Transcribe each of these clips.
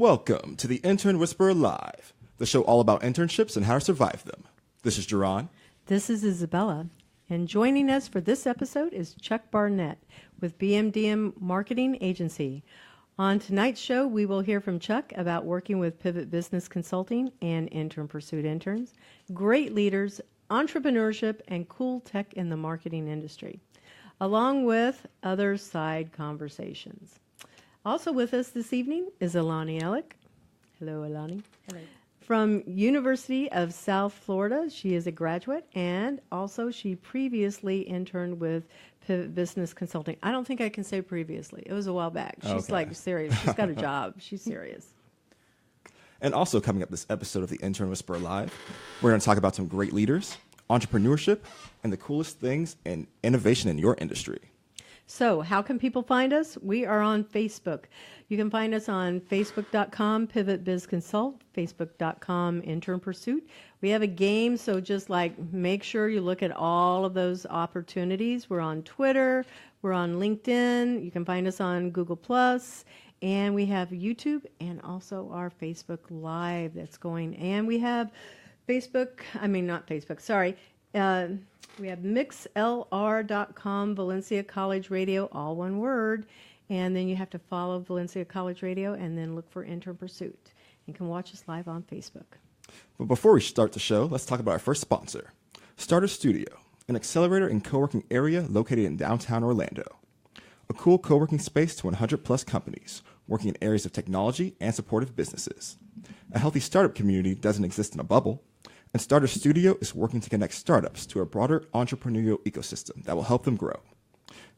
Welcome to the Intern Whisperer Live, the show all about internships and how to survive them. This is Jerron. This is Isabella. And joining us for this episode is Chuck Barnett with BMDM Marketing Agency. On tonight's show, we will hear from Chuck about working with Pivot Business Consulting and Intern Pursuit interns, great leaders, entrepreneurship, and cool tech in the marketing industry, along with other side conversations. Also with us this evening is Elloni Ellick. Hello, Elloni. Hello. From University of South Florida. She is a graduate, and also she previously interned with Pivot Business Consulting. I don't think I can say previously. It was a while back. She's like serious. She's got a job. She's serious. And also coming up this episode of the Intern Whisperer Live, we're going to talk about some great leaders, entrepreneurship, and the coolest things in innovation in your industry. So how can people find us? We are on Facebook. You can find us on facebook.com, Pivot Biz Consult, facebook.com, Intern Pursuit. We have a game, so just like make sure you look at all of those opportunities. We're on Twitter. We're on LinkedIn. You can find us on Google+. And we have YouTube and also our Facebook Live that's going. And we have we have mixlr.com, Valencia College Radio, all one word. And then you have to follow Valencia College Radio and then look for Intern Pursuit. You can watch us live on Facebook. But before we start the show, let's talk about our first sponsor, Starter Studio, an accelerator and co-working area located in downtown Orlando. A cool co-working space to 100-plus companies working in areas of technology and supportive businesses. A healthy startup community doesn't exist in a bubble. And Starter Studio is working to connect startups to a broader entrepreneurial ecosystem that will help them grow.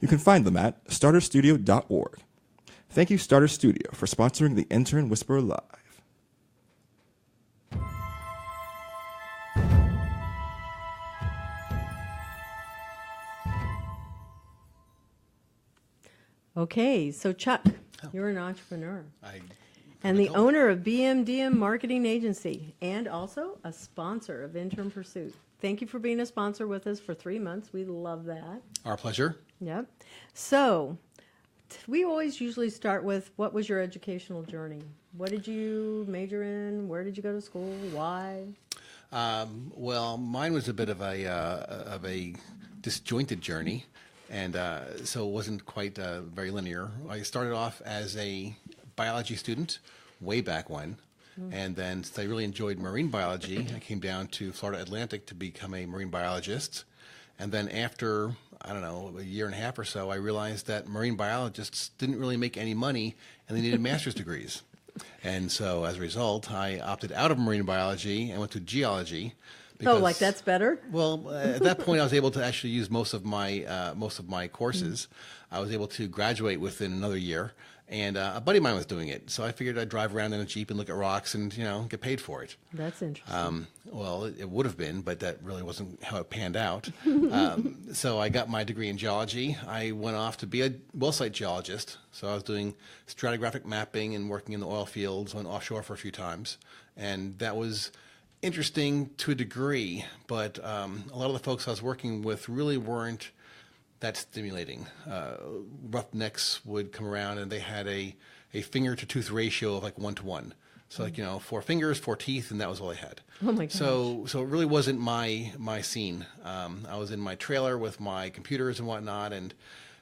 You can find them at starterstudio.org. Thank you, Starter Studio, for sponsoring the Intern Whisperer Live. Okay, so Chuck, you're an entrepreneur. And the owner of BMDM Marketing Agency, and also a sponsor of Intern Pursuit. Thank you for being a sponsor with us for 3 months. We love that. Our pleasure. Yep. So we always usually start with, what was your educational journey? What did you major in? Where did you go to school? Why? Well, mine was a bit of a disjointed journey, and so it wasn't quite very linear. I started off as a biology student way back when, and then since I really enjoyed marine biology, I came down to Florida Atlantic to become a marine biologist. And then after, I don't know, a year and a half or so, I realized that marine biologists didn't really make any money and they needed master's degrees. And so as a result, I opted out of marine biology and went to geology. Like that's better? Well, at that point, I was able to actually use most of my courses. I was able to graduate within another year, and a buddy of mine was doing it. So I figured I'd drive around in a Jeep and look at rocks and, get paid for it. That's interesting. Well, it would have been, but that really wasn't how it panned out. So I got my degree in geology. I went off to be a well site geologist. So I was doing stratigraphic mapping and working in the oil fields, went offshore for a few times. And that was interesting to a degree, but a lot of the folks I was working with really weren't that stimulating. Roughnecks would come around and they had a finger to tooth ratio of like 1-to-1. So 4 fingers, 4 teeth, and that was all I had. Oh my gosh. So it really wasn't my scene. I was in my trailer with my computers and whatnot,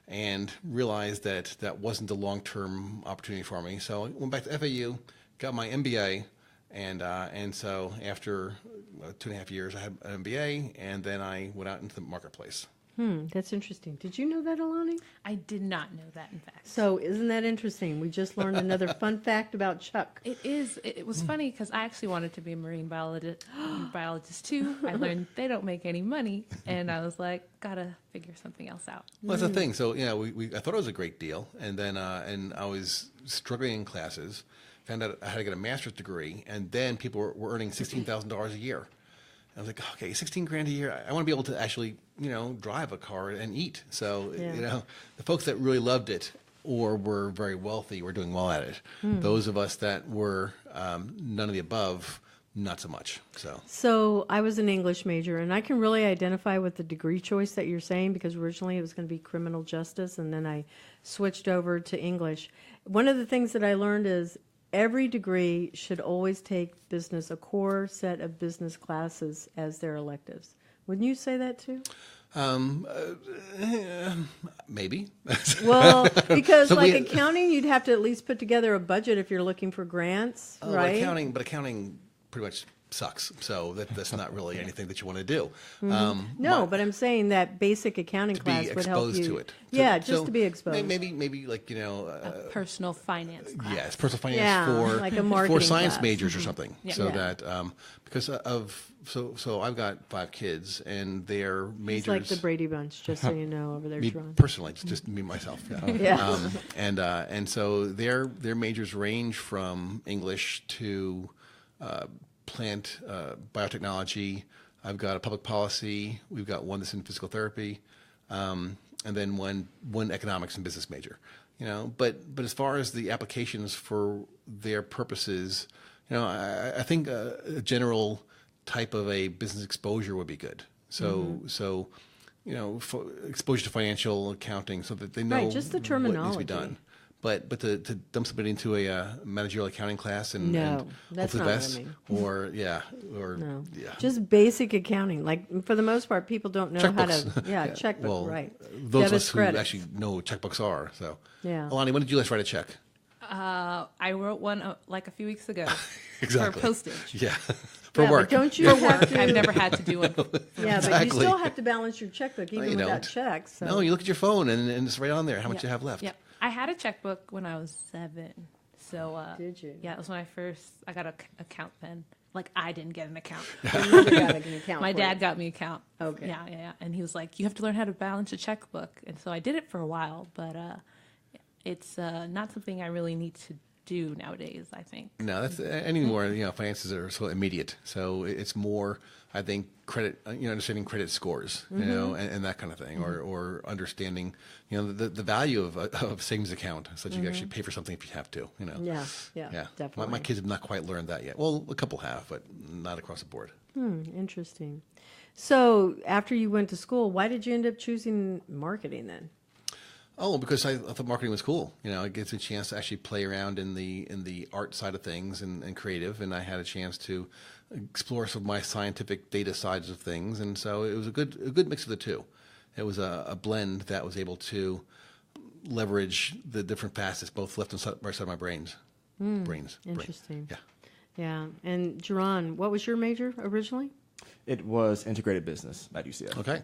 and realized that wasn't the long-term opportunity for me. So I went back to FAU, got my MBA. And so after 2.5 years, I had an MBA, and then I went out into the marketplace. That's interesting. Did you know that, Elloni? I did not know that, in fact. So isn't that interesting? We just learned another fun fact about Chuck. It is. It was funny because I actually wanted to be a marine biologist too. I learned they don't make any money, and I was like, gotta figure something else out. Well, that's the thing. So I thought it was a great deal, and then and I was struggling in classes. Found out I had to get a master's degree, and then people were earning $16,000 a year. I was like, okay, $16,000 a year. I want to be able to actually, drive a car and eat. So, the folks that really loved it or were very wealthy were doing well at it. Those of us that were none of the above, not so much. So I was an English major, and I can really identify with the degree choice that you're saying, because originally it was going to be criminal justice, and then I switched over to English. One of the things that I learned is every degree should always take a core set of business classes as their electives. Wouldn't you say that too? Maybe. Well, because So like we- accounting, you'd have to at least put together a budget if you're looking for grants, Oh, right? but accounting pretty much sucks. So that's not really anything that you want to do. No, but I'm saying that basic accounting to be class would help exposed you. to it. Yeah, So just to be exposed. Maybe like Personal finance class. yes, personal finance Yeah, for like a marketing science class. majors or something. So Yeah. that because so I've got 5 kids and their majors. It's like the Brady Bunch, just so you know, over there, Me Ron. personally, it's just me myself. Yeah. Yeah. And so their majors range from English to plant biotechnology. I've got a public policy. We've got one that's in physical therapy, and then one economics and business major. But as far as the applications for their purposes, I think a general type of a business exposure would be good. So exposure to financial accounting, so that they know Right, just the what needs to terminology. be done. But to dump somebody into a managerial accounting class and No, and that's hope for the not what I best, mean. or No. yeah, Just basic accounting. Like, for the most part, people don't know how to. checkbooks. Yeah, checkbook, Well, right. those of Debits, us who credits. actually know what checkbooks are. So, Yeah. Elloni, when did you last write a check? I wrote one like a few weeks ago Exactly. for postage. Yeah, for Yeah, work. But don't you have to? I've never had to do one. Yeah, but you Exactly. still have to balance your checkbook even you without don't. checks. So. No, you look at your phone and it's right on there how much Yeah. you have left. Yep. I had a checkbook when I was 7. So Did you? Yeah, it was when I got an account then. Like, I didn't get an account. Your mother got an account My for dad you. got me an account. Okay. Yeah. And he was like, you have to learn how to balance a checkbook. And so I did it for a while, but it's not something I really need to do nowadays, I think. No, that's anymore. Finances are so immediate, so it's more, I think, credit. Understanding credit scores, and that kind of thing, or understanding, the value of a savings account, so that you can actually pay for something if you have to. Yeah, Yeah. definitely. My kids have not quite learned that yet. Well, a couple have, but not across the board. Interesting. So, after you went to school, why did you end up choosing marketing then? Oh, because I thought marketing was cool. It gives a chance to actually play around in the art side of things and creative, and I had a chance to explore some of my scientific data sides of things, and so it was a good mix of the two. It was a blend that was able to leverage the different facets, both left and right side of my brains. Interesting. Yeah. Yeah. And Jerron, what was your major originally? It was integrated business at UCF. Okay.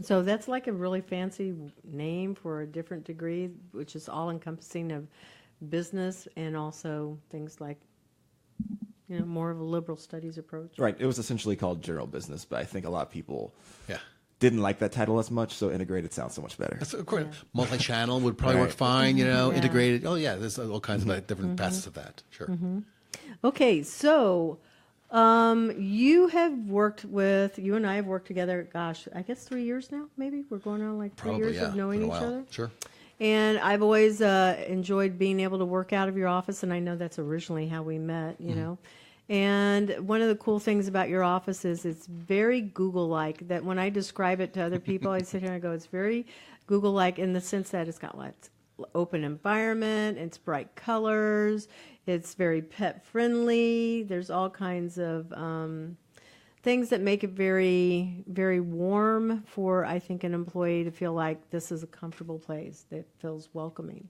So that's like a really fancy name for a different degree, which is all encompassing of business and also things like, more of a liberal studies approach. Right. It was essentially called general business, but I think a lot of people Yeah. didn't like that title as much, so integrated sounds so much better. That's of course. Multi-channel would probably work fine. Integrated. Oh yeah, there's all kinds of different facets of that. Sure. Okay, so you and I have worked together, gosh, I guess 3 years now, maybe? We're going on like 3 Probably, years yeah. of knowing Been a each while. other. Sure. And I've always enjoyed being able to work out of your office, and I know that's originally how we met, you know. And one of the cool things about your office is it's very Google-like, that when I describe it to other people, I sit here and I go, it's very Google-like in the sense that it's got lots open environment, it's bright colors, it's very pet-friendly, there's all kinds of things that make it very, very warm for, I think, an employee to feel like this is a comfortable place that feels welcoming.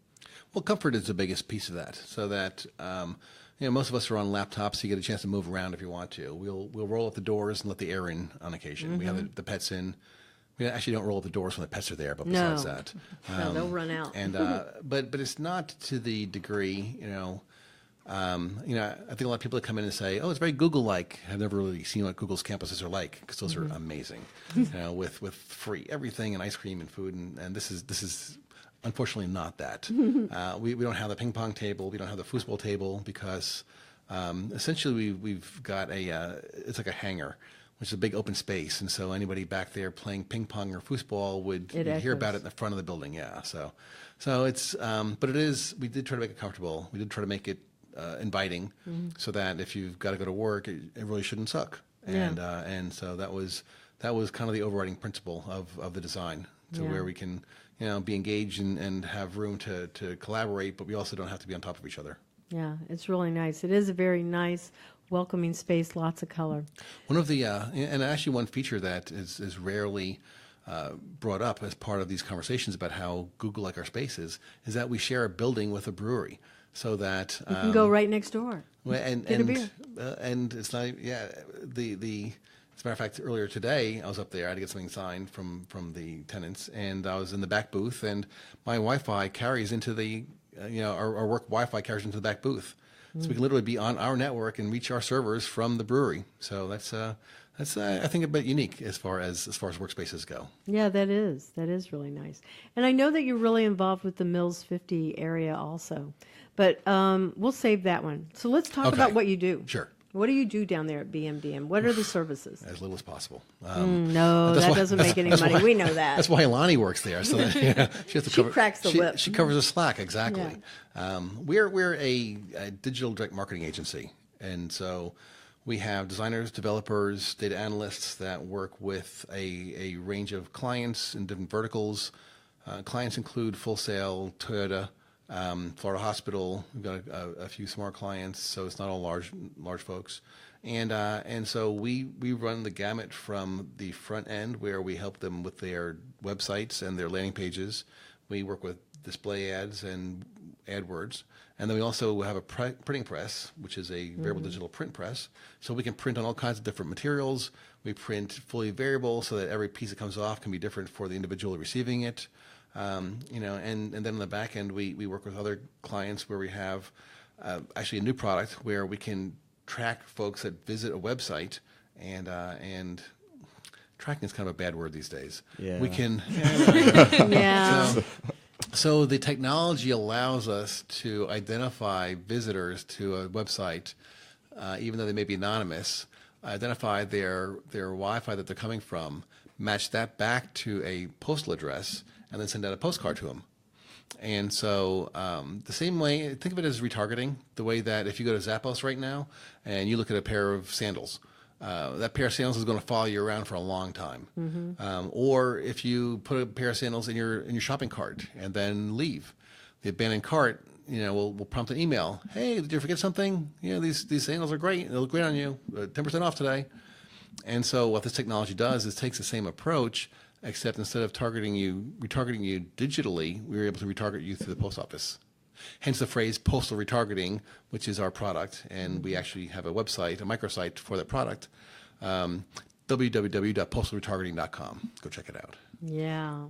Well, comfort is the biggest piece of that. So that most of us are on laptops, so you get a chance to move around if you want to. We'll roll up the doors and let the air in on occasion. We have the pets in. We actually don't roll up the doors when the pets are there, but besides that, No, they'll run out. And but it's not to the degree. I think a lot of people that come in and say, "Oh, it's very Google-like." I've never really seen what Google's campuses are like, because those are amazing. With free everything and ice cream and food, and this is unfortunately not that. We don't have the ping pong table, we don't have the foosball table, because essentially we've got it's like a hangar, which is a big open space, and so anybody back there playing ping pong or foosball would hear about it in the front of the building. Yeah, so it's but it is. We did try to make it comfortable. We did try to make it inviting, so that if you've got to go to work, it really shouldn't suck. And so that was kind of the overriding principle of the design, to where we can be engaged and have room to collaborate, but we also don't have to be on top of each other. Yeah, it's really nice. It is a very nice, welcoming space, lots of color. One of the, and actually one feature that is rarely brought up as part of these conversations about how Google-like our space is that we share a building with a brewery, so that You can go right next door. and Get a beer. and it's not, yeah, the as a matter of fact, earlier today I was up there. I had to get something signed from the tenants, and I was in the back booth, and my Wi-Fi carries into the our work Wi-Fi carries into the back booth, so we can literally be on our network and reach our servers from the brewery. So that's I think a bit unique as far as workspaces go. Yeah, that is really nice. And I know that you're really involved with the Mills 50 area also, but we'll save that one. So let's talk Okay. about what you do. Sure. What do you do down there at BMDM? What are the services? As little as possible. No, that's that why- doesn't make any money. We know that. That's why Elloni works there. So that, she has to She cracks the whip. She covers the slack, exactly. We're a digital direct marketing agency, and so we have designers, developers, data analysts that work with a range of clients in different verticals. Clients include Full Sail, Toyota, Florida Hospital. We've got a few smart clients, so it's not all large folks. And so we run the gamut from the front end, where we help them with their websites and their landing pages. We work with display ads and AdWords. And then we also have a printing press, which is a variable digital print press. So we can print on all kinds of different materials. We print fully variable, so that every piece that comes off can be different for the individual receiving it. And then on the back end, we work with other clients where we have actually a new product where we can track folks that visit a website, and tracking is kind of a bad word these days. Yeah. We can. Yeah. So the technology allows us to identify visitors to a website, even though they may be anonymous, identify their Wi-Fi that they're coming from, match that back to a postal address, and then send out a postcard to them. And so the same way, think of it as retargeting, the way that if you go to Zappos right now and you look at a pair of sandals, that pair of sandals is going to follow you around for a long time. Or if you put a pair of sandals in your shopping cart and then leave, the abandoned cart, will prompt an email. Hey, did you forget something? These sandals are great. They look great on you. 10% off today. And so what this technology does is takes the same approach, except instead of retargeting you digitally, we were able to retarget you through the post office. Hence the phrase postal retargeting, which is our product, and we actually have a website, a microsite for that product, www.postalretargeting.com. Go check it out. Yeah.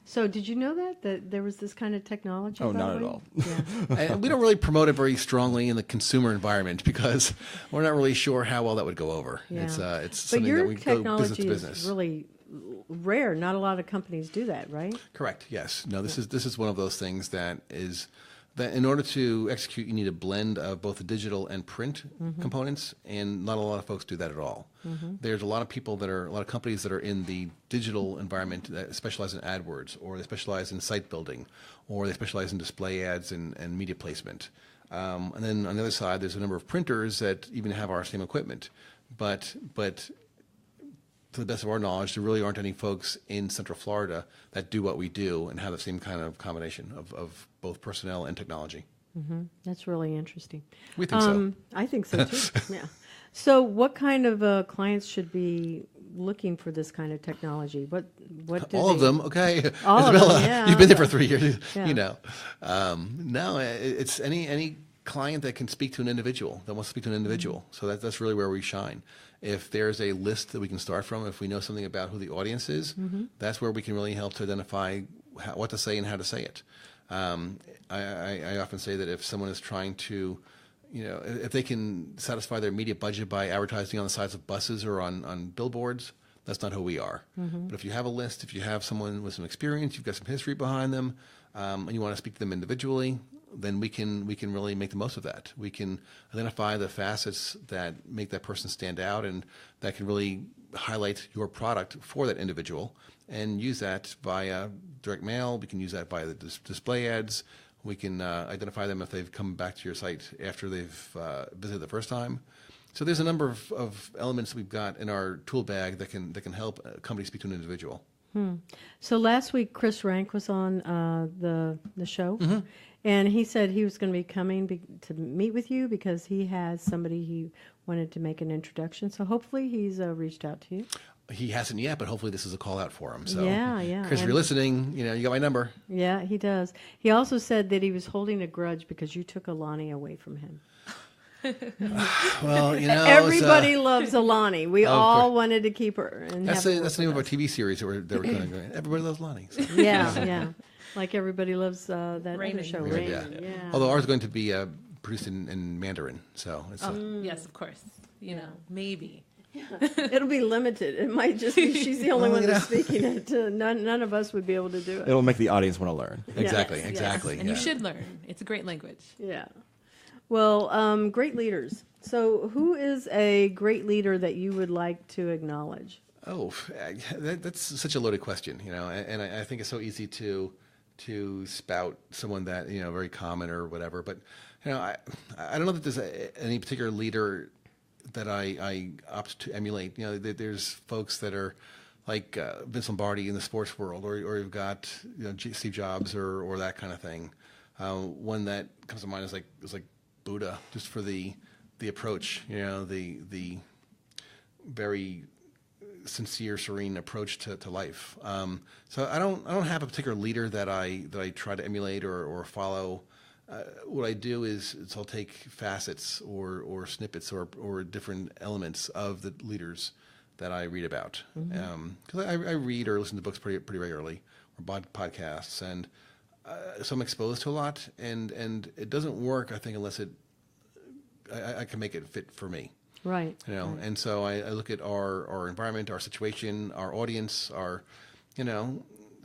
So did you know that there was this kind of technology? Oh, by not the at way? all. Yeah. And we don't really promote it very strongly in the consumer environment because we're not really sure how well that would go over. Yeah. It's But something your that we go business technology to is business. really rare. Not a lot of companies do that, right? Correct. Yes. No. This is one of those things that in order to execute, you need a blend of both the digital and print components, and not a lot of folks do that at all. There's a lot of companies that are in the digital environment that specialize in AdWords, or they specialize in site building, or they specialize in display ads and media placement. And then on the other side, there's a number of printers that even have our same equipment, but to the best of our knowledge, there really aren't any folks in Central Florida that do what we do and have the same kind of combination of both personnel and technology. That's really interesting. We think so. I think so too. Yeah. So, what kind of clients should be looking for this kind of technology? What do All of them, okay. All of Isabella, them, yeah. you've been there for 3 years, Yeah. No, it's any client that can speak to an individual, that wants to speak to an individual. So that's really where we shine. If there's a list that we can start from, if we know something about who the audience is, that's where we can really help to identify what to say and how to say it. I often say that if someone is trying to, if they can satisfy their media budget by advertising on the sides of buses or on billboards, that's not who we are. But if you have a list, if you have someone with some experience, you've got some history behind them, and you want to speak to them individually, then we can really make the most of that. We can identify the facets that make that person stand out and that can really highlight your product for that individual, and use that via direct mail. We can use that via the display ads. We can identify them if they've come back to your site after they've visited the first time. So there's a number of elements that we've got in our tool bag that can help a company speak to an individual. So last week, Chris Rank was on the show, And he said he was going to be coming to meet with you because he has somebody he wanted to make an introduction. So hopefully he's reached out to you. He hasn't yet, but hopefully this is a call out for him. So, Yeah. Chris, if you're listening, you got my number. Yeah, he does. He also said that he was holding a grudge because you took Elloni away from him. Well, Everybody loves Elloni. We all course. wanted to keep her. And That's have her the name of with our TV series that we're going to go. Everybody loves Lonnie. So. us. Yeah. Like everybody loves that Raymond. other show, Raymond, Raymond. Yeah. Although ours is going to be produced in Mandarin, so it's Yes, of course. Maybe. It'll be limited. It might just be she's the only one that's speaking it. None of us would be able to do it. It'll make the audience want to learn. exactly. And you should learn. It's a great language. Yeah. Well, great leaders. So who is a great leader that you would like to acknowledge? Oh, that's such a loaded question, and I think it's so easy to spout someone that very common or whatever. But I don't know that there's any particular leader that I opt to emulate. There's folks that are like Vince Lombardi in the sports world, or you've got Steve Jobs or that kind of thing. One that comes to mind is like Buddha, just for the approach, the very sincere, serene approach to life. So I don't have a particular leader that I try to emulate or follow. What I do is I'll take facets or snippets or different elements of the leaders that I read about. Because I read or listen to books pretty regularly, or podcasts, and so I'm exposed to a lot. And it doesn't work, I think, unless I can make it fit for me. Right. And so I look at our environment, our situation, our audience, our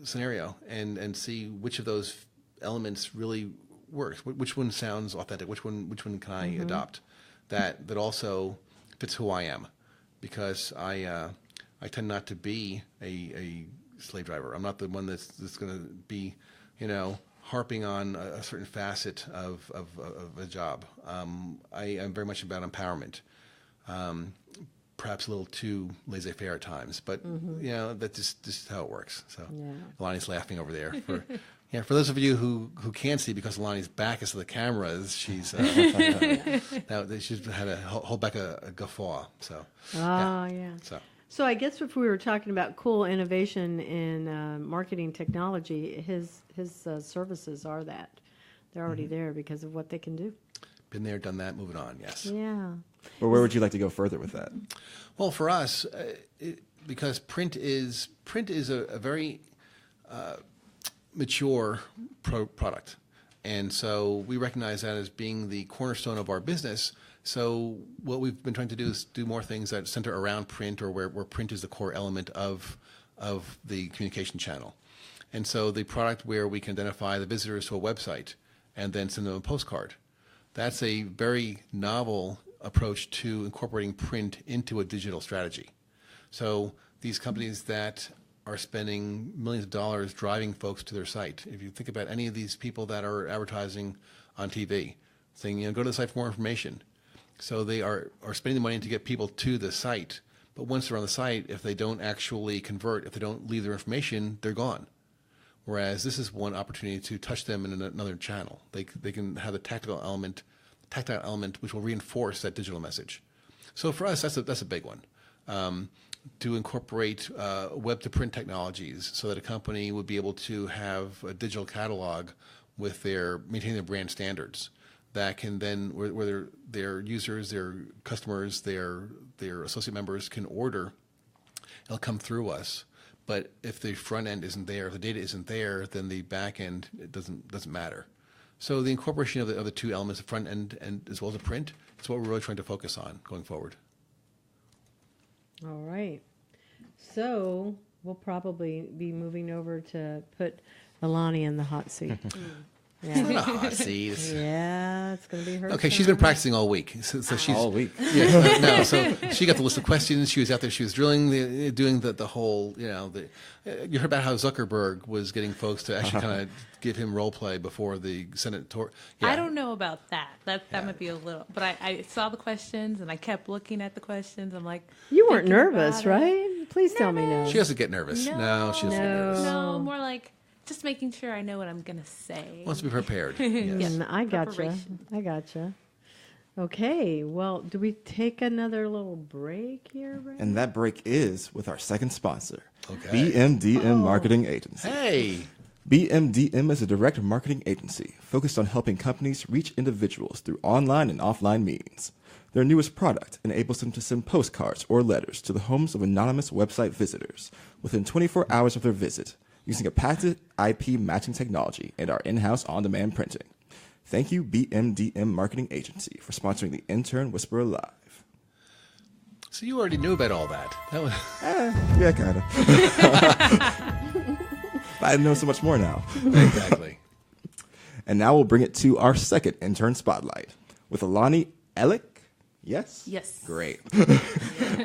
scenario, and see which of those elements really works. Which one sounds authentic? Which one can I adopt? That also fits who I am, because I tend not to be a slave driver. I'm not the one that's going to be harping on a certain facet of a job. I am very much about empowerment. Perhaps a little too laissez-faire at times, but that's just how it works. So Elloni's laughing over there. For those of you who can't see, because Elloni's back is to the cameras, she's she's had to hold back a guffaw. So So I guess if we were talking about cool innovation in marketing technology, his services are that. They're already there because of what they can do. Been there, done that, moving on, yes. Yeah. Or where would you like to go further with that? Well, for us, because print is a very mature product. And so we recognize that as being the cornerstone of our business. So what we've been trying to do is do more things that center around print, or where print is the core element of the communication channel. And so the product where we can identify the visitors to a website and then send them a postcard, that's a very novel approach to incorporating print into a digital strategy. So these companies that are spending millions of dollars driving folks to their site, if you think about any of these people that are advertising on TV, saying, go to the site for more information. So they are spending the money to get people to the site, but once they're on the site, if they don't actually convert, if they don't leave their information, they're gone. Whereas this is one opportunity to touch them in another channel. They can have the tactile element, which will reinforce that digital message. So for us, that's a big one. To incorporate web-to-print technologies so that a company would be able to have a digital catalog with maintaining their brand standards that can then, where their users, their customers, their associate members can order, it'll come through us. But if the front end isn't there, if the data isn't there, then the back end it doesn't matter. So the incorporation of the two elements, the front end and as well as the print, is what we're really trying to focus on going forward. All right. So we'll probably be moving over to put Elloni in the hot seat. It's not a hot seat. Yeah, it's going to be her Okay, turn. she's been practicing all week. So she's All week. Yeah, no. So she got the list of questions. She was out there. She was doing the whole. You heard about how Zuckerberg was getting folks to actually kind of give him role play before the Senate tour. Yeah. I don't know about that. That might be a little. But I saw the questions and I kept looking at the questions. I'm like, You weren't thinking nervous, about it. right? Please tell me no. She doesn't get nervous. No, she doesn't get nervous. No, more like just making sure I know what I'm going to say. Wants to be prepared. Yes. I gotcha. Preparation. I gotcha. Okay, well, do we take another little break here, Brandon? And that break is with our second sponsor, Okay. BMDM Marketing Agency. Hey. BMDM is a direct marketing agency focused on helping companies reach individuals through online and offline means. Their newest product enables them to send postcards or letters to the homes of anonymous website visitors within 24 hours of their visit using a patented IP matching technology and our in-house on-demand printing. Thank you, BMDM Marketing Agency, for sponsoring the Intern Whisperer Live. So you already knew about all that. That was Yeah, kind of. I know so much more now. exactly. And now we'll bring it to our second intern spotlight with Elloni Ellick. Yes? Yes. Great.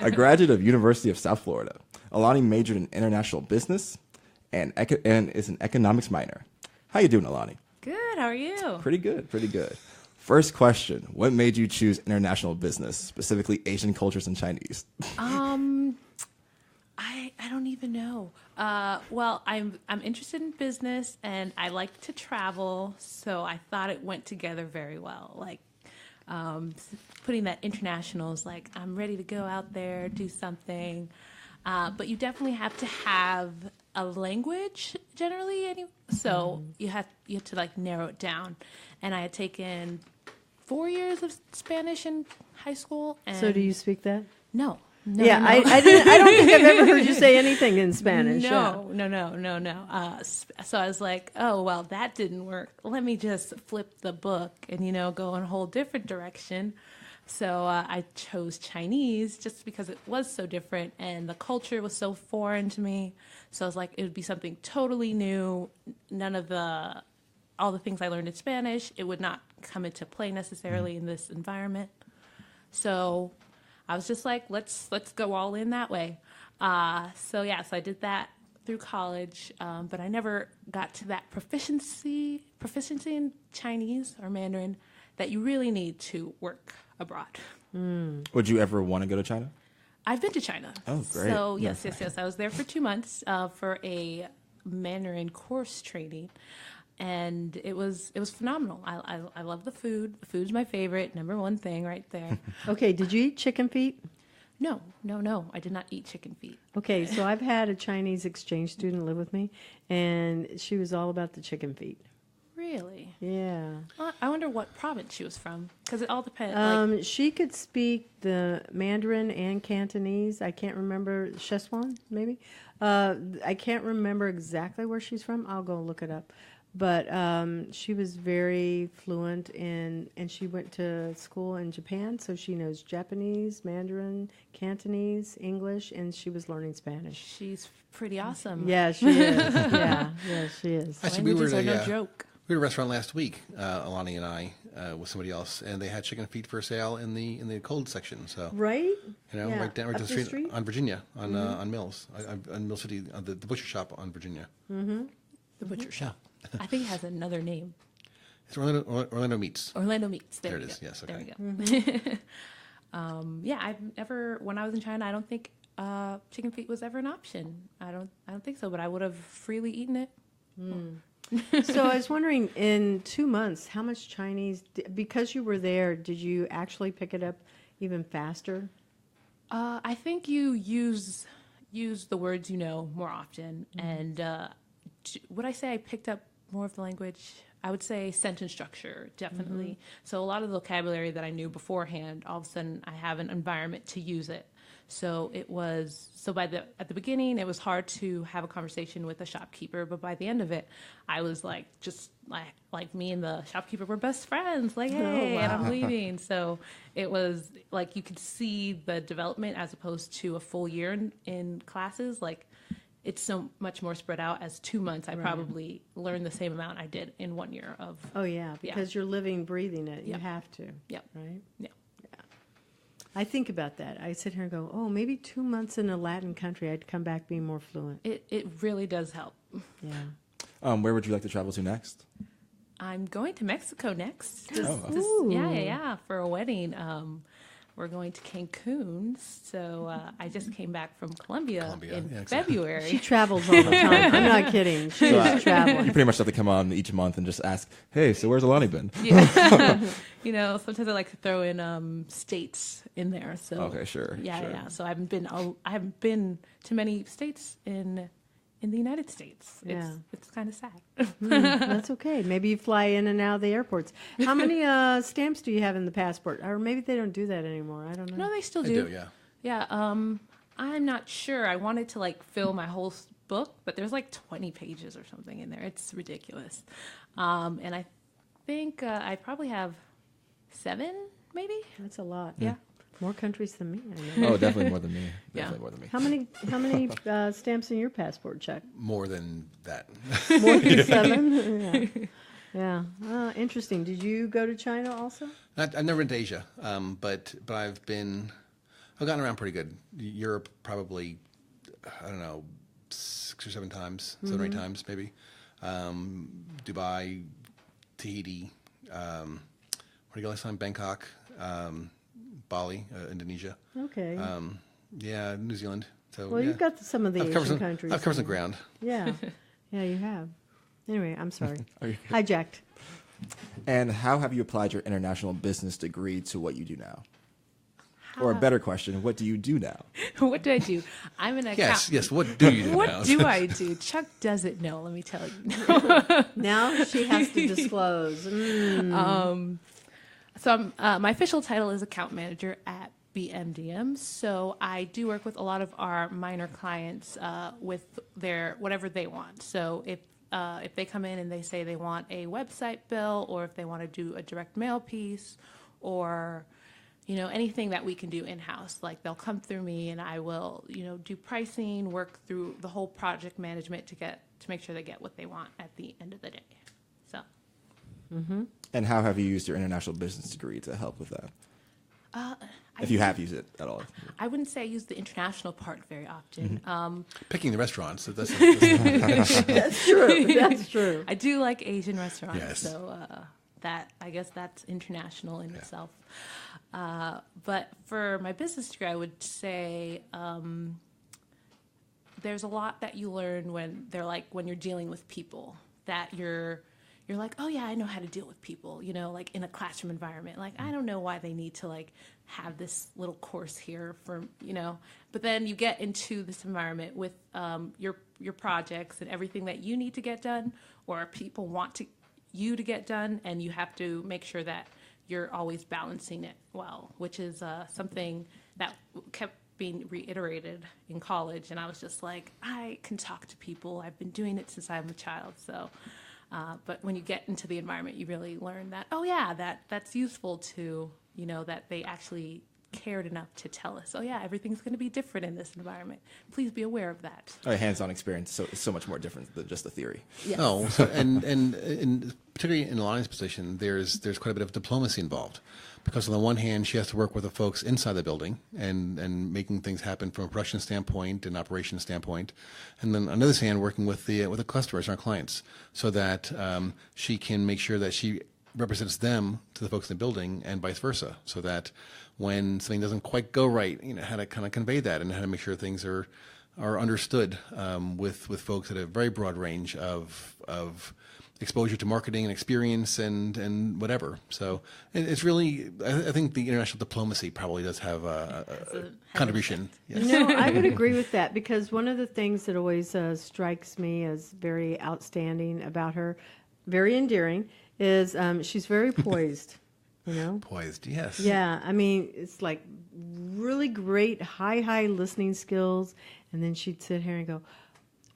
A graduate of University of South Florida. Elloni majored in international business and is an economics minor. How you doing, Elloni? Good. How are you? Pretty good, pretty good. First question, what made you choose international business, specifically Asian cultures and Chinese? I don't even know. Well, I'm interested in business and I like to travel, so I thought it went together very well. Like putting that international is like I'm ready to go out there, do something, but you definitely have to have a language generally. So you have to like narrow it down. And I had taken 4 years of Spanish in high school. And So do you speak that? No. Yeah, no. I don't think I've ever heard you say anything in Spanish. No. So I was like, oh, well, that didn't work. Let me just flip the book and, go in a whole different direction. So I chose Chinese just because it was so different and the culture was so foreign to me. So I was like, it would be something totally new. All the things I learned in Spanish, it would not come into play necessarily in this environment. So I was just like, let's go all in that way. So I did that through college, but I never got to that proficiency in Chinese or Mandarin that you really need to work abroad. Would you ever want to go to China? I've been to China. Oh, great. So yes. I was there for 2 months for a Mandarin course training. And it was phenomenal. I love the food. The food's my favorite, number one thing right there. Okay, did you eat chicken feet? No. I did not eat chicken feet. Okay, so I've had a Chinese exchange student live with me, and she was all about the chicken feet. Really? Yeah. I wonder what province she was from, because it all depends. She could speak the Mandarin and Cantonese. I can't remember. Szechuan, maybe? I can't remember exactly where she's from. I'll go look it up. But she was very fluent and she went to school in Japan, so she knows Japanese, Mandarin, Cantonese, English, and she was learning Spanish. She's pretty awesome. Yeah, she is. yeah, she is. Actually, Languages are no joke. We were at a restaurant last week, Elloni and I, with somebody else, and they had chicken feet for sale in the cold section. So Right? right down Up to the street on Virginia, on Mills, on Mill City, the butcher shop on Virginia. The butcher shop. I think it has another name. It's Orlando Meats. Orlando Meats. There it we is. go. Yes. There Okay. we go. I've never. When I was in China, I don't think chicken feet was ever an option. I don't think so. But I would have freely eaten it. So I was wondering, in 2 months, how much Chinese, because you were there, did you actually pick it up even faster? I think you use the words more often. And would I say I picked up more of the language? I would say sentence structure, definitely. So a lot of the vocabulary that I knew beforehand, all of a sudden I have an environment to use it. So at the beginning, it was hard to have a conversation with a shopkeeper, but by the end of it, I was like, just like me and the shopkeeper were best friends, like, hey, and I'm leaving. So it was like, you could see the development as opposed to a full year in classes. Like, it's so much more spread out. As 2 months, I probably learned the same amount I did in 1 year of. Oh, yeah, because you're living, breathing it. You Yep. have to. Yep. Right? Yeah. I think about that. I sit here and go, oh, maybe 2 months in a Latin country, I'd come back being more fluent. It really does help. Yeah. Where would you like to travel to next? I'm going to Mexico next. Ooh. Yeah, for a wedding. we're going to Cancun. So I just came back from Colombia in yeah, exactly. February. She travels all the time. I'm not kidding. She is You traveling. pretty much have to come on each month and just ask, hey, so where's Elloni been? Yeah. Sometimes I like to throw in states in there. So Okay, sure. Yeah, sure. yeah. So I haven't been to many states in the United States. It's kind of sad. That's okay. Maybe you fly in and out of the airports. How many stamps do you have in the passport? Or maybe they don't do that anymore. I don't know. No, they still I do. do, yeah. Yeah. I'm not sure. I wanted to fill my whole book, but there's 20 pages or something in there. It's ridiculous. And I think I probably have 7, maybe. That's a lot. Yeah. More countries than me, I know. Oh, definitely more than me. Yeah. Definitely more than me. How many stamps in your passport, Chuck? More than that. More than 7? Yeah. Interesting. Did you go to China also? I've never been to Asia, but I've gotten around pretty good. Europe probably, I don't know, 6 or 7 times, 7 or 8 times maybe. Dubai, Tahiti, where did you go last time? Bangkok, Bali, Indonesia. Okay. Yeah, New Zealand. So Well, yeah. you've got some of the I've covered Asian some, countries. I've covered some in there. ground. Yeah. Yeah, you have. Anyway, I'm sorry. Are you- Hijacked. And how have you applied your international business degree to what you do now? Or a better question, what do you do now? What do I do? I'm an accountant. Yes. What do you do now? What do I do? Chuck doesn't know. Let me tell you. Now she has to disclose. So my official title is account manager at BMDM. So I do work with a lot of our minor clients with their whatever they want. So if they come in and they say they want a website bill, or if they want to do a direct mail piece, or anything that we can do in-house, they'll come through me and I will do pricing, work through the whole project management to make sure they get what they want at the end of the day. So. And how have you used your international business degree to help with that? If you have used it at all. I wouldn't say I use the international part very often. Picking the restaurants. That's That's true. That's true. I do like Asian restaurants, Yes. so I guess that's international in itself. But for my business degree, I would say there's a lot that you learn when you're dealing with people, that you're like, oh yeah, I know how to deal with people, in a classroom environment. I don't know why they need to have this little course here for, but then you get into this environment with your projects and everything that you need to get done, or people want you to get done, and you have to make sure that you're always balancing it well, which is something that kept being reiterated in college. And I was just like, I can talk to people. I've been doing it since I'm a child. So, but when you get into the environment, you really learn that, oh yeah, that's useful to, that they actually cared enough to tell us, oh yeah, everything's going to be different in this environment. Please be aware of that. Hands-on experience, so much more different than just the theory. Yes. Oh, so, and particularly in Elloni's position, there's quite a bit of diplomacy involved, because on the one hand, she has to work with the folks inside the building and making things happen from a production standpoint and operation standpoint, and then on the other hand, working with the customers, our clients, so that she can make sure that she represents them to the folks in the building, and vice versa, so that when something doesn't quite go right, how to kind of convey that and how to make sure things are understood with folks at a very broad range of exposure to marketing and experience and whatever. So it's really, I think the international diplomacy probably does have a contribution. Yes. No, I would agree with that, because one of the things that always strikes me as very outstanding about her, very endearing, is she's very poised. Poised, yes. Yeah, I mean, it's really great high listening skills, and then she'd sit here and go,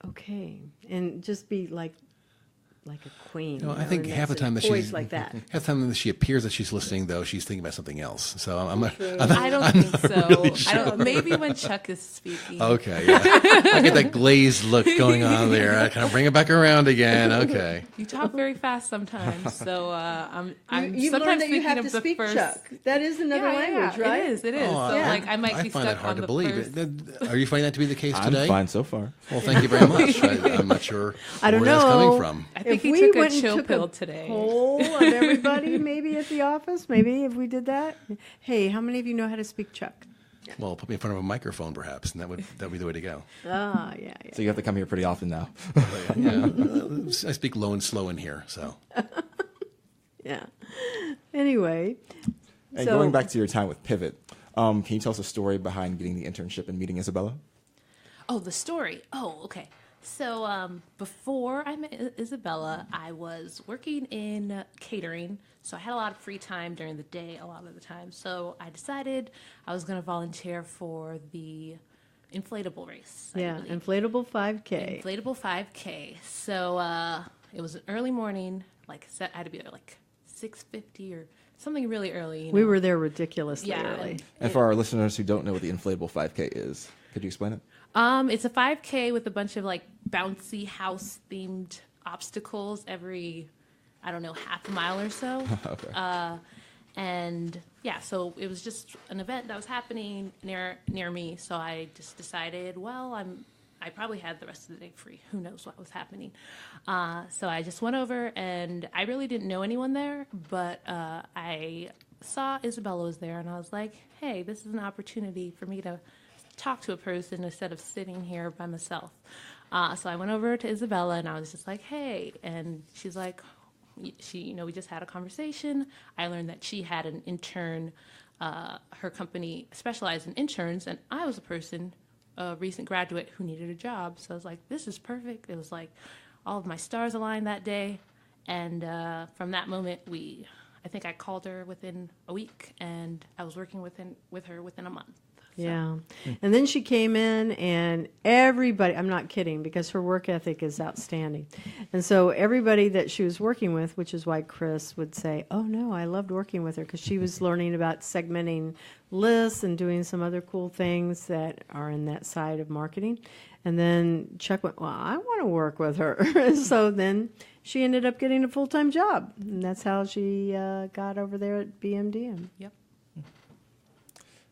okay, and just be like a queen. I think and half the that's time that poised she's like that. half the time that she appears that she's listening, though she's thinking about something else. So I don't think so. really sure. I don't. Maybe when Chuck is speaking. Okay, yeah. I get that glazed look going on there. I kind of bring it back around again. Okay. You talk very fast sometimes, so I'm You've sometimes learned that you thinking have of to the speak first. Chuck. That is another language, right? It is. Oh, So Yeah. I might be find stuck that hard on to the believe. first. Are you finding that to be the case I'm today? fine so far. Well, thank you very much. I'm not sure I don't where that's know. coming from. I think think he we took a went and chill took pill a today. poll of everybody, maybe at the office, maybe if we did that. Hey, how many of you know how to speak Czech? Well, put me in front of a microphone, perhaps, and that'd be the way to go. Ah, yeah. So you have to come here pretty often now. Yeah, I speak low and slow in here, so. Yeah. Anyway. And going back to your time with Pivot, can you tell us a story behind getting the internship and meeting Isabella? Oh, the story. Oh, okay. So before I met Isabella, I was working in catering. So I had a lot of free time during the day a lot of the time. So I decided I was going to volunteer for the inflatable race. I Yeah, believe. inflatable 5K. Inflatable 5K. So it was an early morning. Like I had to be there like 6:50 or something really early. You know? We were there ridiculously Yeah, early. And for our listeners who don't know what the inflatable 5K is, could you explain it? It's a 5K with a bunch of like bouncy house themed obstacles every, I don't know, half a mile or so. Okay. And yeah, so it was just an event that was happening near me. So I just decided, well, I probably had the rest of the day free. Who knows what was happening? So I just went over, and I really didn't know anyone there, but I saw Isabella was there, and I was like, hey, this is an opportunity for me to talk to a person instead of sitting here by myself. So I went over to Isabella, and I was just like, hey, and she's like, we just had a conversation. I learned that she had an intern. Her company specialized in interns, and I was a recent graduate who needed a job. So I was like, this is perfect. It was like all of my stars aligned that day. And from that moment, I think I called her within a week, and I was working with her within a month. So. Yeah. And then she came in, and everybody, I'm not kidding, because her work ethic is outstanding. And so everybody that she was working with, which is why Chris would say, oh, no, I loved working with her, because she was learning about segmenting lists and doing some other cool things that are in that side of marketing. And then Chuck went, well, I want to work with her. So then she ended up getting a full-time job. And that's how she got over there at BMDM. Yep.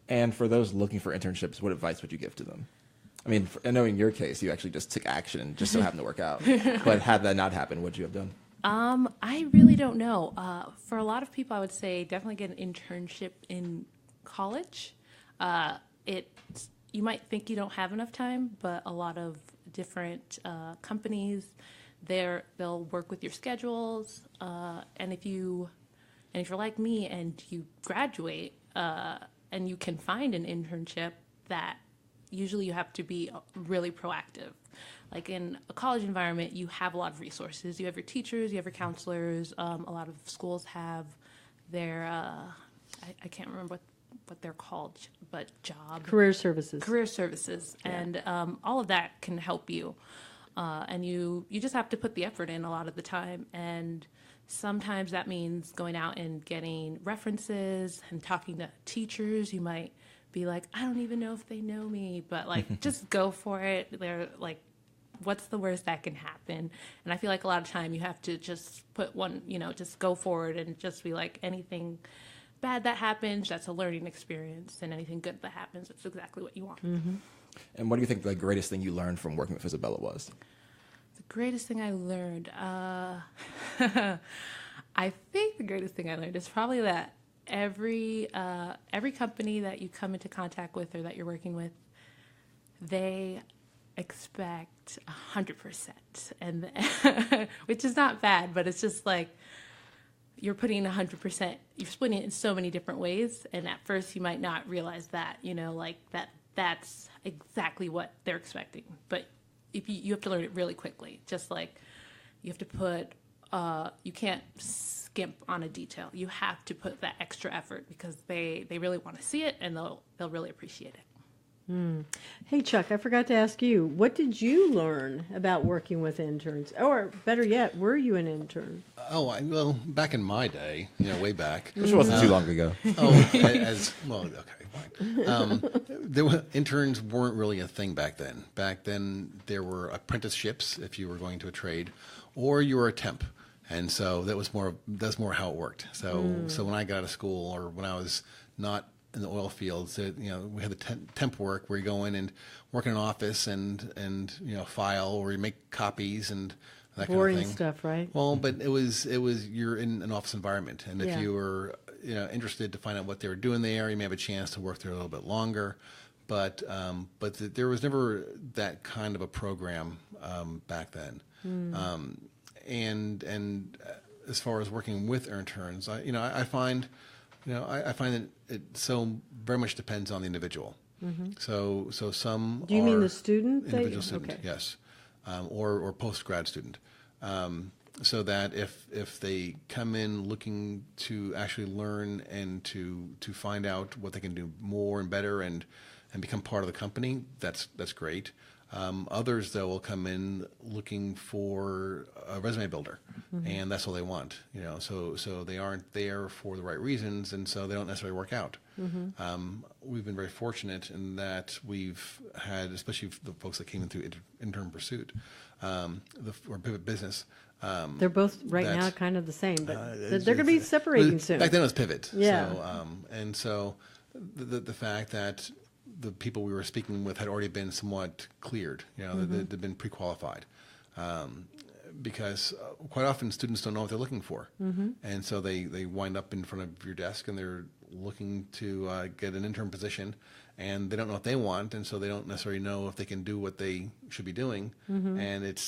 And for those looking for internships, what advice would you give to them? I mean, I know in your case, you actually just took action and just so happened to work out. But had that not happened, what would you have done? I really don't know. For a lot of people, I would say definitely get an internship in college. You might think you don't have enough time, but a lot of different companies, they'll work with your schedules. And if you're like me and you graduate, and you can find an internship, that usually you have to be really proactive. Like in a college environment, you have a lot of resources. You have your teachers, you have your counselors. A lot of schools have their, I can't remember what they're called, but Career services. Yeah. And all of that can help you. And you just have to put the effort in a lot of the time. And sometimes that means going out and getting references and talking to teachers. You might be like, I don't even know if they know me, but like, just go for it. They're like, what's the worst that can happen? And I feel like a lot of time you have to just put one, just go forward and just be like, anything bad that happens, that's a learning experience, and anything good that happens, that's exactly what you want. Mm-hmm. And what do you think the greatest thing you learned from working with Isabella was? The greatest thing I learned, I think the greatest thing I learned is probably that every company that you come into contact with or that you're working with, they expect 100%, and which is not bad, but it's just like you're putting 100%. You're splitting it in so many different ways, and at first you might not realize that, like that's exactly what they're expecting, but if you have to learn it really quickly. Just like you have to put, you can't skimp on a detail. You have to put that extra effort because they really want to see it, and they'll really appreciate it. Hey, Chuck, I forgot to ask you, what did you learn about working with interns? Or better yet, were you an intern? Oh, well, back in my day, way back. Which wasn't too long ago. Interns weren't really a thing back then. Back then, there were apprenticeships if you were going to a trade, or you were a temp, and so that's more how it worked. So when I got out of school, or when I was not in the oil fields, we had the temp work where you go in and work in an office and file, or you make copies, and that Boring kind of thing. stuff, right? Well, but it was you're in an office environment, and if Yeah. you were interested to find out what they were doing there, you may have a chance to work there a little bit longer. But there was never that kind of a program back then. And as far as working with interns, I find that it so very much depends on the individual. So some Do you mean are the student? individual student, Okay. yes, or post grad student. So that if they come in looking to actually learn and to find out what they can do more and better and become part of the company, that's great. Others, though, will come in looking for a resume builder, and that's all they want. So they aren't there for the right reasons, and so they don't necessarily work out. We've been very fortunate in that we've had, especially the folks that came in through intern pursuit, or pivot business. They're both right now kind of the same, but they're going to be separating soon. Back then it was pivot. Yeah. So the fact that the people we were speaking with had already been somewhat cleared, they'd been pre-qualified. Because quite often students don't know what they're looking for. And so they wind up in front of your desk and they're looking to get an intern position, and they don't know what they want, and so they don't necessarily know if they can do what they should be doing, and it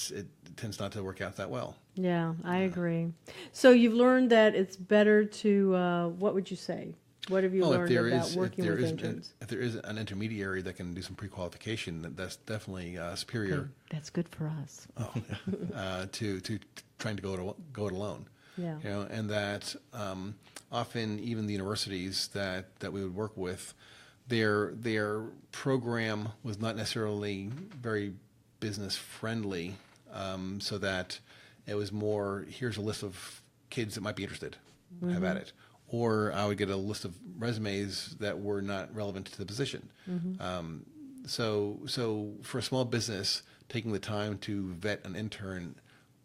tends not to work out that well. Yeah, I agree. So you've learned that it's better to, what would you say? What have you learned about working with interns? If there is an intermediary that can do some pre-qualification, that's definitely superior. Okay, that's good for us. To trying to go it alone. Yeah. And that often even the universities that we would work with, their program was not necessarily very business friendly, so that it was more, here's a list of kids that might be interested, have at it. Or I would get a list of resumes that were not relevant to the position. So for a small business, taking the time to vet an intern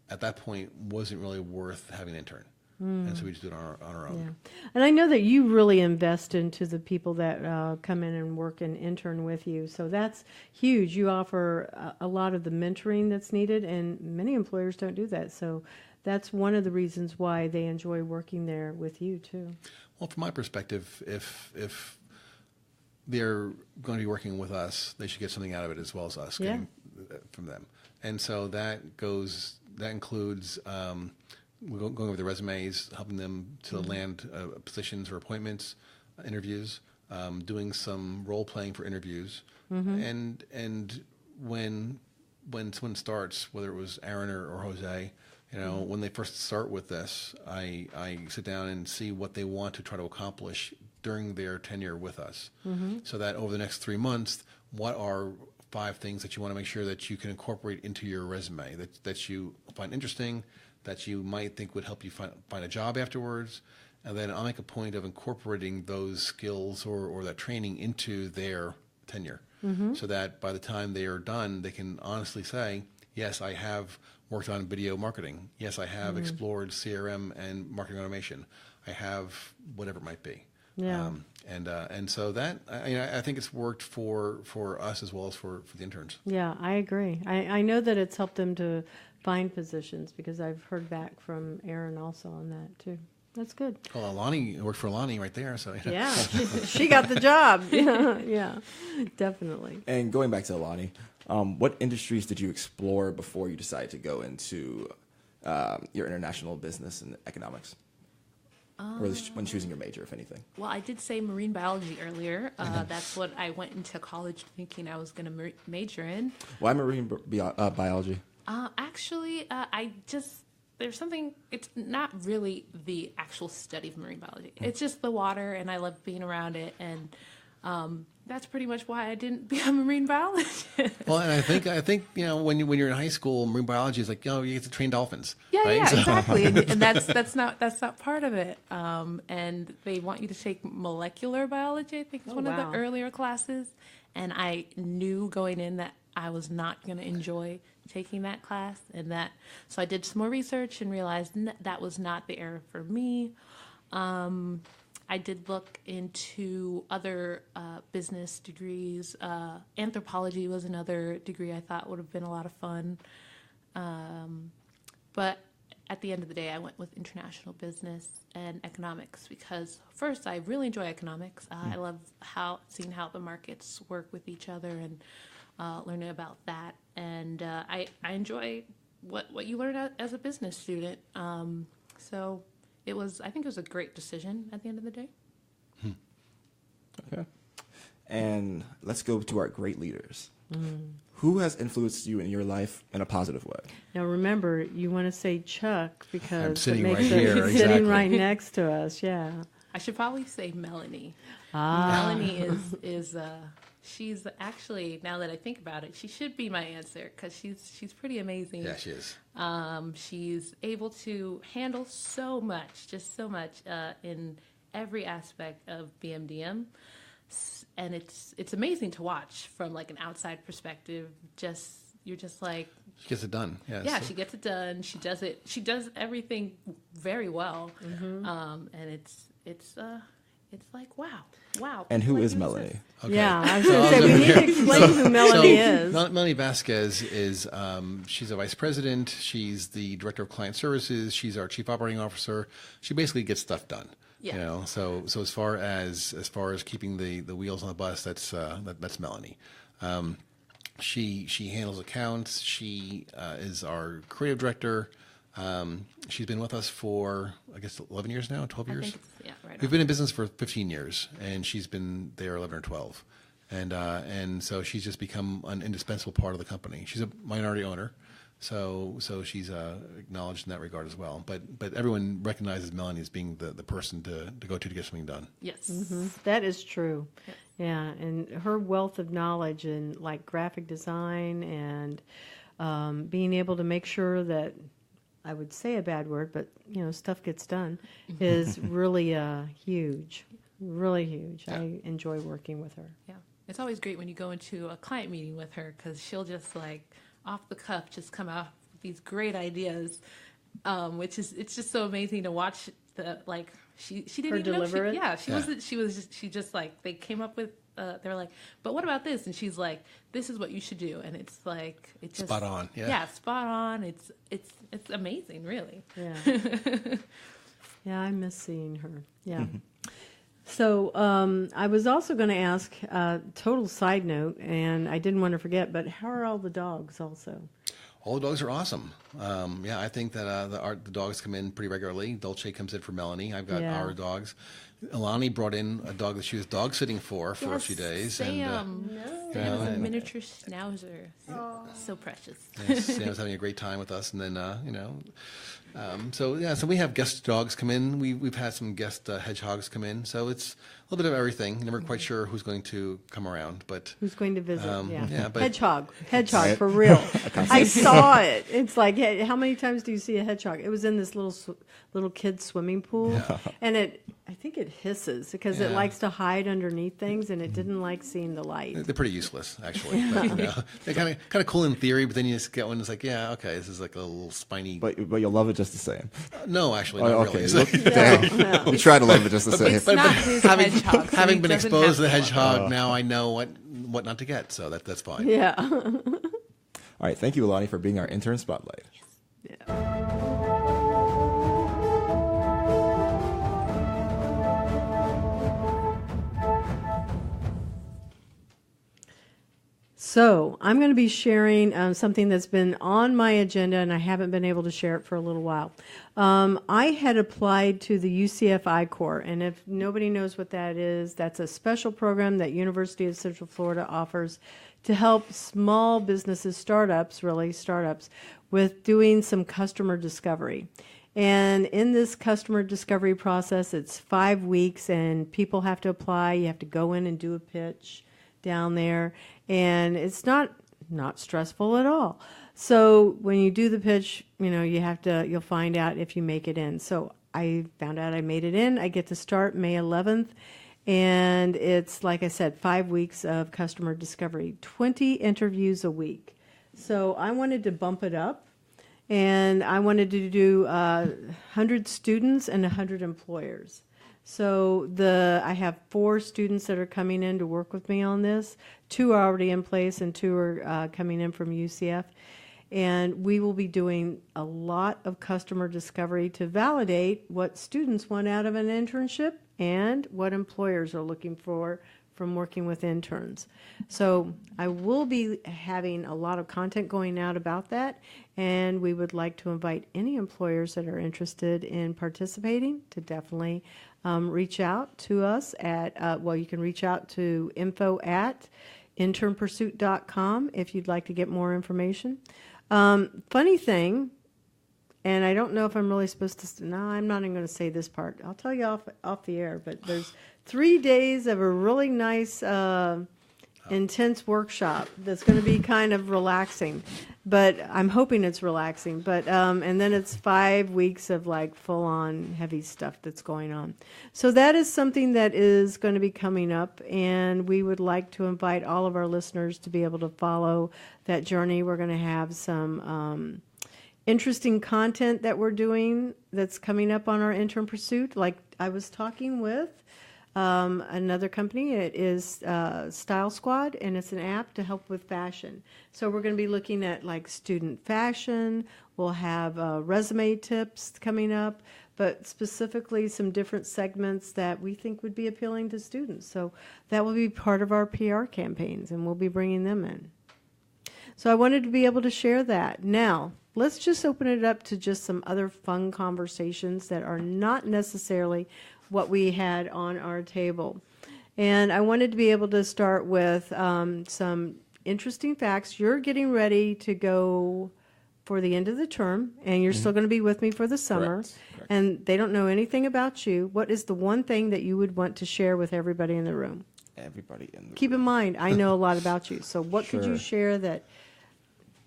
at that point wasn't really worth having an intern. And so we just do it on our own. Yeah. And I know that you really invest into the people that come in and work and intern with you. So that's huge. You offer a lot of the mentoring that's needed, and many employers don't do that. So that's one of the reasons why they enjoy working there with you too. Well, from my perspective, if they're going to be working with us, they should get something out of it as well as us getting from them. And so that includes going over the resumes, helping them to land positions or appointments, interviews, doing some role playing for interviews, and when someone starts, whether it was Aaron or Jose, when they first start with this, I sit down and see what they want to try to accomplish during their tenure with us, so that over the next 3 months, what are 5 things that you want to make sure that you can incorporate into your resume that you find interesting, that you might think would help you find a job afterwards, and then I'll make a point of incorporating those skills or that training into their tenure, so that by the time they are done, they can honestly say, yes, I have worked on video marketing. Yes, I have explored CRM and marketing automation. I have whatever it might be. Yeah. And so that I think it's worked for us as well as for the interns. Yeah, I agree. I know that it's helped them to find positions because I've heard back from Aaron also on that too. That's good. Well, Elloni worked for Elloni right there. So Yeah, she got the job. Yeah, definitely. And going back to Elloni, what industries did you explore before you decided to go into your international business and economics? Or when choosing your major, if anything? Well, I did say marine biology earlier. That's what I went into college thinking I was going to major in. Why marine biology? Actually, there's something, it's not really the actual study of marine biology. It's just the water, and I love being around it, and that's pretty much why I didn't become a marine biologist. Well, and I think when you're in high school, marine biology is like you get to train dolphins. Yeah, right? yeah, exactly, and that's not part of it. And they want you to take molecular biology. I think it's one of the earlier classes, and I knew going in that I was not going to enjoy taking that class, so I did some more research and realized that was not the area for me. I did look into other business degrees. Anthropology was another degree I thought would have been a lot of fun. But at the end of the day, I went with international business and economics because first, I really enjoy economics. I love seeing how the markets work with each other and learning about that. And I enjoy what you learn as a business student. So I think it was a great decision at the end of the day. Okay. And let's go to our great leaders. Who has influenced you in your life in a positive way? Now remember, you want to say Chuck because I'm sitting it makes right it here, sitting exactly. right next to us. Yeah. I should probably say Melanie. Ah. Melanie is she's actually, now that I think about it, she should be my answer because she's pretty amazing. Yeah, she is. She's able to handle so much in every aspect of BMDM. And it's amazing to watch from like an outside perspective. You're just like, She gets it done. Yes. yeah, she gets it done. She does everything very well. And it's like wow. And who Like is you Melanie? exist. Okay. Yeah, I was going to say, we need to explain who Melanie is. Melanie Vasquez is she's a vice president. She's the director of client services. She's our chief operating officer. She basically gets stuff done. Yeah. You know, so as far as keeping the wheels on the bus, that's Melanie. She handles accounts. She is our creative director. She's been with us for, I guess, 11 years now, 12 I years. think right. We've been in business for 15 years, and she's been there 11 or 12. And so she's just become an indispensable part of the company. She's a minority owner, so she's acknowledged in that regard as well. But everyone recognizes Melanie as being the person to go to get something done. Yes. That is true. Yes. Yeah, and her wealth of knowledge in like graphic design and being able to make sure that, I would say a bad word, but stuff gets done, is really huge, really huge. Yeah. I enjoy working with her. Yeah. It's always great when you go into a client meeting with her because she'll just like off the cuff just come out with these great ideas, it's just so amazing to watch. She didn't Her even deliver know it? yeah, she just like they came up with they're like, but what about this? And she's like, this is what you should do. And it's like it's just Spot on. Yeah. Yeah, spot on. It's amazing, really. Yeah. Yeah, I miss seeing her. Yeah. So I was also going to ask, total side note, and I didn't want to forget, but how are all the dogs also? All the dogs are awesome. Yeah, I think that the dogs come in pretty regularly. Dolce comes in for Melanie. I've got our dogs. Elloni brought in a dog that she was dog sitting for a few days. Sam. And, Sam's a miniature schnauzer. So precious. Sam's having a great time with us, and then so we have guest dogs come in. We've had some guest hedgehogs come in, so it's a little bit of everything. Never quite sure who's going to come around, but Who's going to visit? yeah, but- hedgehog, Right. for real. I saw it. It's like, how many times do you see a hedgehog? It was in this little kid's swimming pool, and I think it hisses because it Yeah. likes to hide underneath things, and it didn't like seeing the light. they're pretty useless actually. But, they're kind of cool in theory, but then you just get one that's like, yeah, okay, this is like a little spiny. But you'll love it just the same. No, actually, Oh, not okay. really. Damn. You try to love it just the same. It's not his hedgehog. so Having he been doesn't exposed have to the one. hedgehog, now I know what not to get, so that's fine. Yeah. All right. Thank you, Elloni, for being our intern spotlight. So I'm going to be sharing something that's been on my agenda, and I haven't been able to share it for a little while. I had applied to the UCF I-Corps, and if nobody knows what that is, that's a special program that University of Central Florida offers to help small businesses, startups, with doing some customer discovery. And in this customer discovery process, it's 5 weeks, and people have to apply. You have to go in and do a pitch down there, and it's not stressful at all. So when you do the pitch, you'll find out if you make it in. So I found out I made it in. I get to start May 11th, and it's, like I said, 5 weeks of customer discovery, 20 interviews a week. So I wanted to bump it up, and I wanted to do 100 students and 100 employers. So I have 4 students that are coming in to work with me on this. 2 are already in place, and 2 are coming in from UCF. And we will be doing a lot of customer discovery to validate what students want out of an internship and what employers are looking for from working with interns. So I will be having a lot of content going out about that, and we would like to invite any employers that are interested in participating to definitely reach out to us at, you can reach out to info@internpursuit.com if you'd like to get more information. Funny thing, and I don't know if I'm really supposed to, no, I'm not even going to say this part. I'll tell you off the air, but there's 3 days of a really nice, intense workshop that's going to be kind of relaxing. But I'm hoping it's relaxing. But and then it's 5 weeks of like full-on heavy stuff that's going on. So that is something that is going to be coming up, and we would like to invite all of our listeners to be able to follow that journey. We're going to have some interesting content that we're doing that's coming up on our Intern Pursuit. Like I was talking with another company. It is Style Squad, and it's an app to help with fashion. So we're going to be looking at like student fashion. We'll have resume tips coming up, but specifically some different segments that we think would be appealing to students. So that will be part of our PR campaigns, and we'll be bringing them in. So I wanted to be able to share that. Now, let's just open it up to just some other fun conversations that are not necessarily what we had on our table. And I wanted to be able to start with some interesting facts. You're getting ready to go for the end of the term, and you're still going to be with me for the summer. Correct. And they don't know anything about you. What is the one thing that you would want to share with everybody in the room? Everybody in the Keep in mind, I know a lot about you. So what could you Sure. share that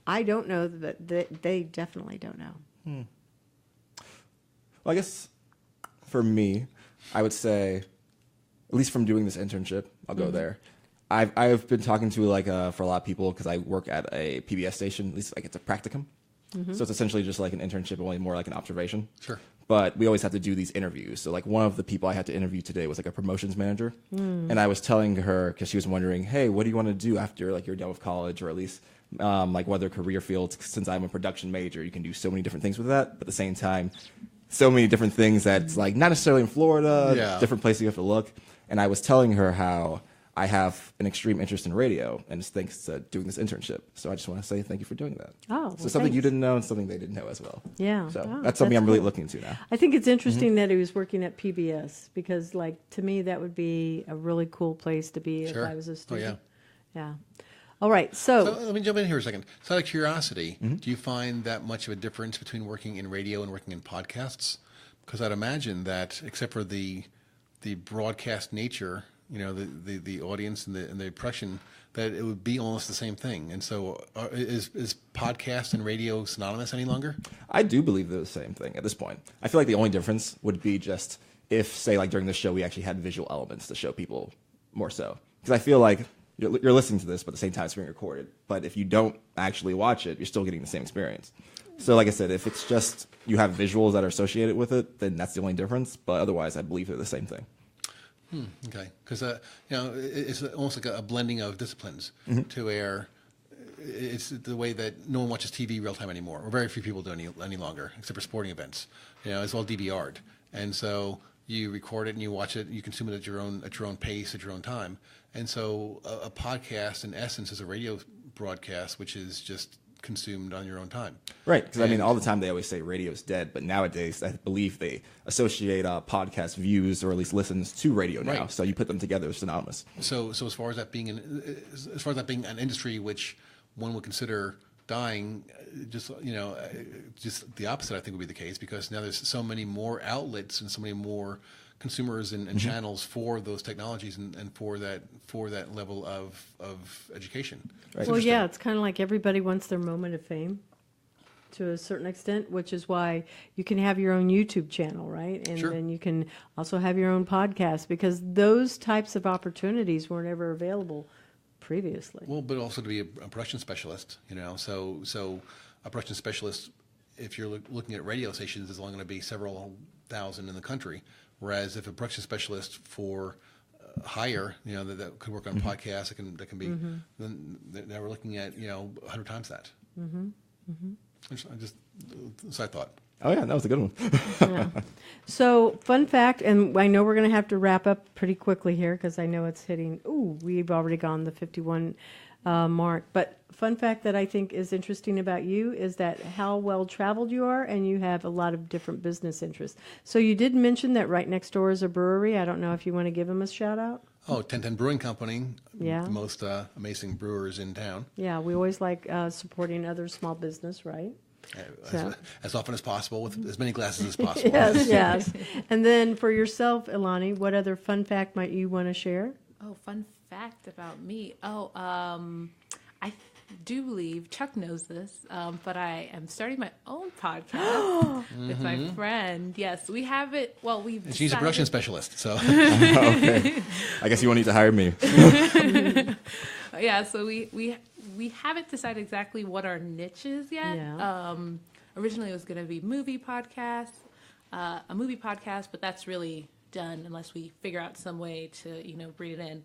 I don't know that they definitely don't know? Well, I guess for me, I would say, at least from doing this internship, I'll go there. I've been talking to for a lot of people because I work at a PBS station. At least like it's a practicum, so it's essentially just like an internship, only more like an observation. Sure. But we always have to do these interviews. So like one of the people I had to interview today was like a promotions manager, and I was telling her because she was wondering, hey, what do you want to do after like you're done with college, or at least like what other career fields? Since I'm a production major, you can do so many different things with that. But at the same time, so many different things that's like not necessarily in Florida, different places you have to look. And I was telling her how I have an extreme interest in radio, and it's thanks to doing this internship. So I just want to say thank you for doing that. Oh, so well, something you thanks. didn't know and something they didn't know as well. Yeah. So Oh, that's something I'm really cool. looking into now. I think it's interesting that he was working at PBS because, like, to me, that would be a really cool place to be Sure. if I was a Oh, student. Yeah. All right. So So, let me jump in here a second. So out of curiosity, do you find that much of a difference between working in radio and working in podcasts? Because I'd imagine that, except for the broadcast nature, you know, the audience and the impression, that it would be almost the same thing. And so is podcast and radio synonymous any longer? I do believe they're the same thing at this point. I feel like the only difference would be just if, say, like during the show, we actually had visual elements to show people more so. Because I feel like you're listening to this, but at the same time it's being recorded. But if you don't actually watch it, you're still getting the same experience. So like I said, if it's just you have visuals that are associated with it, then that's the only difference. But otherwise, I believe they're the same thing. Okay, because you know, it's almost like a blending of disciplines to where it's the way that no one watches TV real time anymore, or very few people do any longer, except for sporting events. You know, it's all DVR'd, and so you record it and you watch it, you consume it at your own pace, at your own time. And so a podcast, in essence, is a radio broadcast, which is just consumed on your own time. Right, because I mean, all the time they always say radio's dead, but nowadays I believe they associate podcast views or at least listens to radio now. Right. So you put them together as synonymous. So as far as that being an industry which one would consider dying, just the opposite I think would be the case, because now there's so many more outlets and so many more consumers and channels for those technologies and for that level of education. Right. well, yeah, it's kind of like everybody wants their moment of fame to a certain extent, which is why you can have your own YouTube channel, right? And Sure. then you can also have your own podcast, because those types of opportunities weren't ever available previously. Well, but also to be a production specialist, you know. So a production specialist, if you're looking at radio stations, is only going to be several thousand in the country. Whereas if a production specialist for hire, you know, that could work on podcasts, that can be, then now we're looking at 100 times that. So I thought. Oh, yeah, that was a good one. Yeah. So, fun fact, and I know we're going to have to wrap up pretty quickly here because I know it's hitting, we've already gone the 51 mark. But fun fact that I think is interesting about you is that how well traveled you are, and you have a lot of different business interests. So you did mention that right next door is a brewery. I don't know if you want to give them a shout out. Oh, 1010 Brewing Company. Yeah. The most amazing brewers in town. Yeah, we always like supporting other small business, right? So. As often as possible, with as many glasses as possible. Yes. And then for yourself, Elloni, what other fun fact might you want to share? Oh, fun fact about me. I do believe Chuck knows this, but I am starting my own podcast with my friend. Yes, we have it. Well, She's a production specialist, so. Okay. I guess you won't need to hire me. Yeah, so we haven't decided exactly what our niche is yet. Yeah. Originally, it was going to be a movie podcast, but that's really done unless we figure out some way to, bring it in.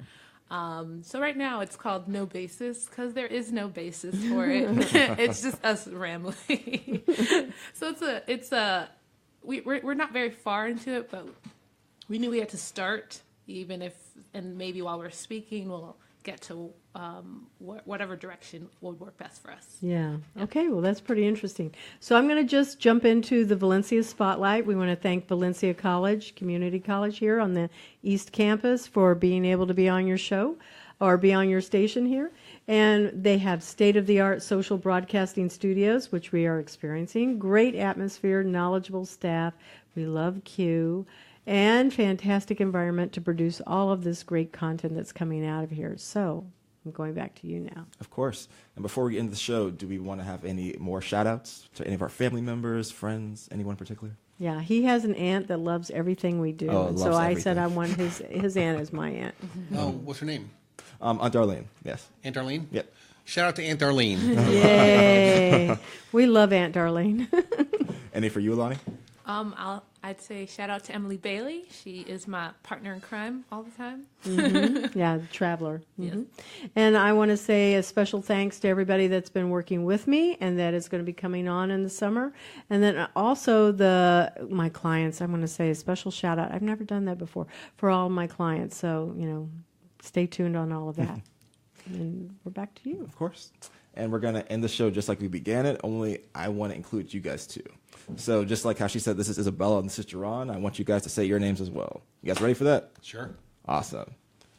So right now it's called No Basis because there is no basis for it. It's just us rambling. So we're not very far into it, but we knew we had to start, and maybe while we're speaking, we'll get to whatever direction would work best for us. Yeah. Okay. Well, that's pretty interesting. So I'm going to just jump into the Valencia Spotlight. We want to thank Valencia College, Community College here on the East Campus for being able to be on your show or be on your station here. And they have state-of-the-art social broadcasting studios, which we are experiencing. Great atmosphere, knowledgeable staff. We love Q. And fantastic environment to produce all of this great content that's coming out of here. So I'm going back to you now. Of course. And before we end the show, do we want to have any more shout-outs to any of our family members, friends, anyone in particular? Yeah, he has an aunt that loves everything we do. Oh, and loves so I everything. said I want his aunt as my aunt. Oh, what's her name? Aunt Darlene, yes. Aunt Darlene? Yep. Shout out to Aunt Darlene. Yay. We love Aunt Darlene. Any for you, Elloni? I'd say shout out to Emily Bailey. She is my partner in crime all the time. Yeah, the traveler. Yes. And I want to say a special thanks to everybody that's been working with me and that is going to be coming on in the summer. And then also my clients, I want to say a special shout out. I've never done that before for all my clients. So, stay tuned on all of that. And we're back to you. Of course. And we're going to end the show just like we began it, only I want to include you guys too. So just like how she said, this is Isabella and this is Jerron, I want you guys to say your names as well. You guys ready for that? Sure. Awesome.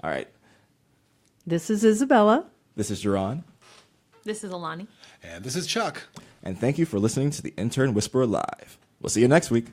All right. This is Isabella. This is Jerron. This is Elloni. And this is Chuck. And thank you for listening to the Intern Whisperer Live. We'll see you next week.